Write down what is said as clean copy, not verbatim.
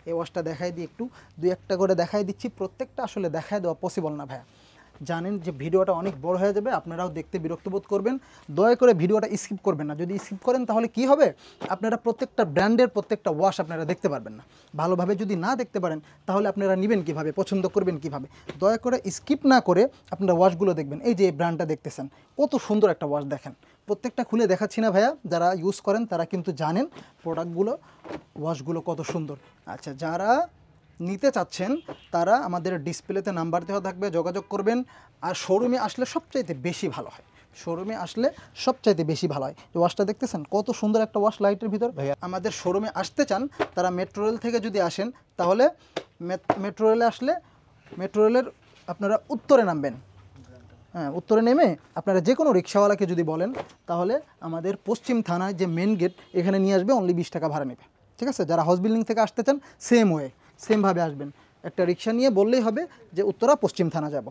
এই ওয়াশটা দেখাই দিই একটু, দুই একটা করে দেখাই দিচ্ছি, প্রত্যেকটা আসলে দেখায় দেওয়া পসিবল না ভাইয়া, জানেন যে ভিডিওটা অনেক বড় হয়ে যাবে, আপনারাও দেখতে বিরক্ত বোধ করবেন, দয়া করে ভিডিওটা স্কিপ করবেন না। যদি স্কিপ করেন তাহলে কি হবে, আপনারা প্রত্যেকটা ব্র্যান্ডের প্রত্যেকটা ওয়াশ আপনারা দেখতে পারবেন না। ভালোভাবে যদি না দেখতে পারেন তাহলে আপনারা নেবেন কিভাবে, পছন্দ করবেন কিভাবে? দয়া করে স্কিপ না করে আপনারা ওয়াশগুলো দেখবেন। এই যে এই ব্র্যান্ডটা দেখতেছেন, কত সুন্দর একটা ওয়াশ, দেখেন প্রত্যেকটা খুলে দেখাচ্ছি না ভাইয়া, যারা ইউজ করেন তারা কিন্তু জানেন প্রোডাক্টগুলো, ওয়াশগুলো কত সুন্দর। আচ্ছা, যারা নিতে চাচ্ছেন তারা আমাদের ডিসপ্লেতে নাম্বার দেওয়া থাকবে, যোগাযোগ করবেন। আর শোরুমে আসলে সবচাইতে বেশি ভালো হয়, শোরুমে আসলে সবচাইতে বেশি ভালো হয়। এই ওয়াশটা দেখতেছেন কত সুন্দর একটা ওয়াশ লাইটের ভিতর। আমাদের শোরুমে আসতে চান তারা মেট্রো রেল থেকে যদি আসেন তাহলে মেট্রো রেলে আসলে মেট্রো রেলের আপনারা উত্তরে নামবেন, হ্যাঁ উত্তরে নেমে আপনারা যে কোনো রিক্সাওয়ালাকে যদি বলেন তাহলে আমাদের পশ্চিম থানায় যে মেন গেট এখানে নিয়ে আসবে, অনলি 20 টাকা ভাড়া নেবে, ঠিক আছে? যারা হাউস বিল্ডিং থেকে আসতে চান সেমভাবে আসবেন, একটা রিক্সা নিয়ে বললেই হবে যে উত্তরা পশ্চিম থানা যাব।